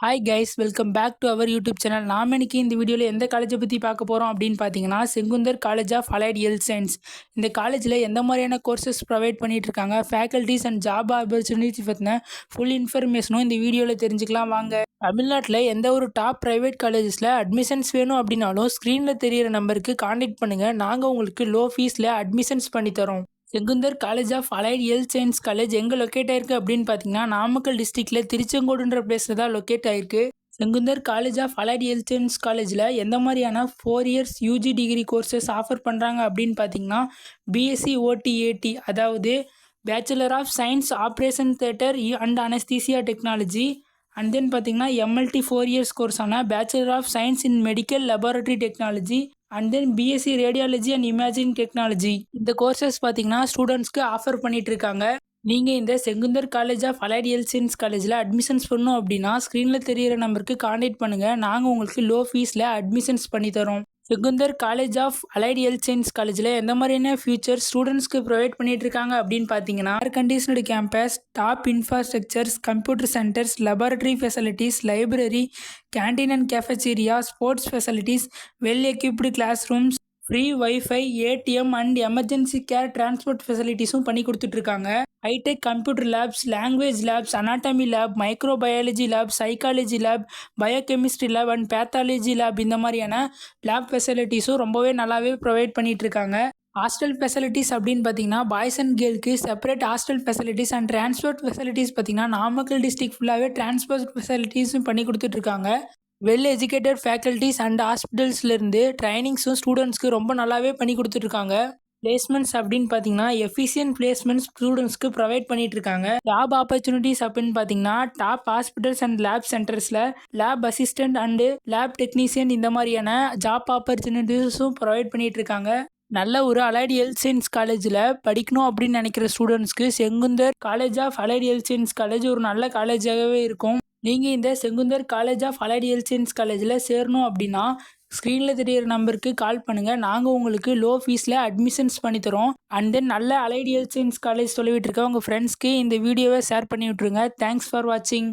Hi guys, welcome back to our YouTube channel. நாம் இன்னைக்கு இந்த வீடியோவில் எந்த காலேஜை பற்றி பார்க்க போகிறோம் அப்படின்னு பார்த்தீங்கன்னா, Sengunthar college of allied health science. இந்த காலேஜில் எந்த மாதிரியான கோர்சஸ் ப்ரொவைட் பண்ணிட்டு இருக்காங்க, ஃபேக்கல்ட்டிஸ் அண்ட் ஜாப் ஆப்பர்ச்சுனிட்டிஸ் பற்றின ஃபுல் இன்ஃபர்மேஷனும் இந்த வீடியோவில் தெரிஞ்சுக்கலாம் வாங்க. தமிழ்நாட்டில் எந்த ஒரு டாப் ப்ரைவேட் காலேஜஸில் அட்மிஷன்ஸ் வேணும் அப்படின்னாலும் ஸ்க்ரீனில் தெரியிற நம்பருக்கு காண்டாக்ட் பண்ணுங்கள். நாங்கள் உங்களுக்கு லோ ஃபீஸில் அட்மிஷன்ஸ் பண்ணித்தரோம். Sengunthar college of allied health science college எங்கே லொக்கேட் ஆயிருக்கு அப்படின்னு பார்த்தீங்கன்னா, நாமக்கல் டிஸ்ட்ரிக்டில் திருச்செங்கோடுன்ற பிளேஸில் தான் லொக்கேட் ஆயிருக்கு. Sengunthar college of allied health science காலேஜில் எந்த மாதிரியான 4 years UG degree courses offer பண்ணுறாங்க அப்படின்னு பார்த்தீங்கன்னா, பிஎஸ்சி ஓடிஏடி, அதாவது bachelor of science operation theatre and anaesthesia technology. And then பார்த்தீங்கன்னா எம்எல்டி 4 இயர்ஸ் கோர்ஸான bachelor of science in medical laboratory technology and then BSc radiology and imaging technology. இந்த courses பார்த்தீங்கன்னா ஸ்டூடெண்ட்ஸ்க்கு offer பண்ணிட்டு இருக்காங்க. நீங்கள் இந்த Sengunthar college of allied health science காலேஜில் அட்மிஷன்ஸ் பண்ணணும் அப்படின்னா ஸ்க்ரீனில் தெரியிற நம்பருக்கு காண்டாக்ட் பண்ணுங்கள். நாங்கள் உங்களுக்கு லோ ஃபீஸில் அட்மிஷன்ஸ் பண்ணித்தரோம். Sengunthar college of allied health science காலேஜில் எந்த மாதிரியான ஃபியூச்சர்ஸ் ஸ்டூடெண்ட்ஸ்க்கு ப்ரொவைட் பண்ணிட்டு இருக்காங்க அப்படின்னு பார்த்தீங்கன்னா, air conditioned campus, top infrastructures, computer centres, laboratory facilities, library, canteen and cafeteria, sports facilities, well equipped class rooms, free wifi, ATM and emergency care transport ஃபெசிலிட்டிஸும் பண்ணி கொடுத்துட்ருக்காங்க. Hi tech computer labs, language labs, anatomy lab, microbiology lab, psychology lab, biochemistry lab and pathology lab, இந்த மாதிரியான lab ஃபெசிலிட்டிஸும் ரொம்பவே நல்லாவே provide பண்ணிட்டு இருக்காங்க. Hostel facilities அப்படின்னு பார்த்தீங்கன்னா, பாய்ஸ் அண்ட் கேர்ளுக்கு separate hostel facilities and transport facilities பார்த்தீங்கன்னா, நாமக்கல் டிஸ்ட்ரிக்ட் ஃபுல்லாகவே டிரான்ஸ்போர்ட் ஃபெசிலிட்டிஸும் பண்ணி கொடுத்துட்ருக்காங்க. வெல் எஜுகேட்டட் ஃபேக்கல்ட்டிஸ் அண்ட் ஹாஸ்பிட்டல்ஸ்லேருந்து ட்ரைனிங்ஸும் ஸ்டூடெண்ட்ஸ்க்கு ரொம்ப நல்லாவே பண்ணி கொடுத்துட்ருக்காங்க. பிளேஸ்மெண்ட்ஸ் அப்படின்னு பார்த்தீங்கன்னா, எஃபிஷியன்ட் பிளேஸ்மெண்ட்ஸ் ஸ்டூடெண்ட்ஸ்க்கு ப்ரொவைட் பண்ணிட்டு இருக்காங்க. ஜாப் ஆப்பர்ச்சுனிட்டிஸ் அப்படின்னு பார்த்தீங்கன்னா, டாப் ஹாஸ்பிட்டல்ஸ் அண்ட் லேப் சென்டர்ஸில் lab assistant and lab technician, இந்த மாதிரியான ஜாப் ஆப்பர்ச்சுனிட்டிஸும் ப்ரொவைட் பண்ணிட்டு இருக்காங்க. நல்ல ஒரு அலைட் ஹெல்த் சயின்ஸ் காலேஜில் படிக்கணும் அப்படின்னு நினைக்கிற ஸ்டூடெண்ட்ஸ்க்கு Sengunthar college of allied health science college ஒரு நல்ல காலேஜாகவே இருக்கும். நீங்கள் இந்த Sengunthar college of allied health science காலேஜில் சேரணும் அப்படின்னா ஸ்க்ரீனில் தெரியிற நம்பருக்கு கால் பண்ணுங்கள். நாங்கள் உங்களுக்கு லோ ஃபீஸில் அட்மிஷன்ஸ் பண்ணித்தரோம். அண்ட் தென் நல்ல அலைட் ஹெல்த் சயின்ஸ் காலேஜ் சொல்லிவிட்டு இருக்க உங்கள் ஃப்ரெண்ட்ஸ்க்கு இந்த வீடியோவை ஷேர் பண்ணி விட்ருங்க. தேங்க்ஸ் ஃபார் வாட்சிங்.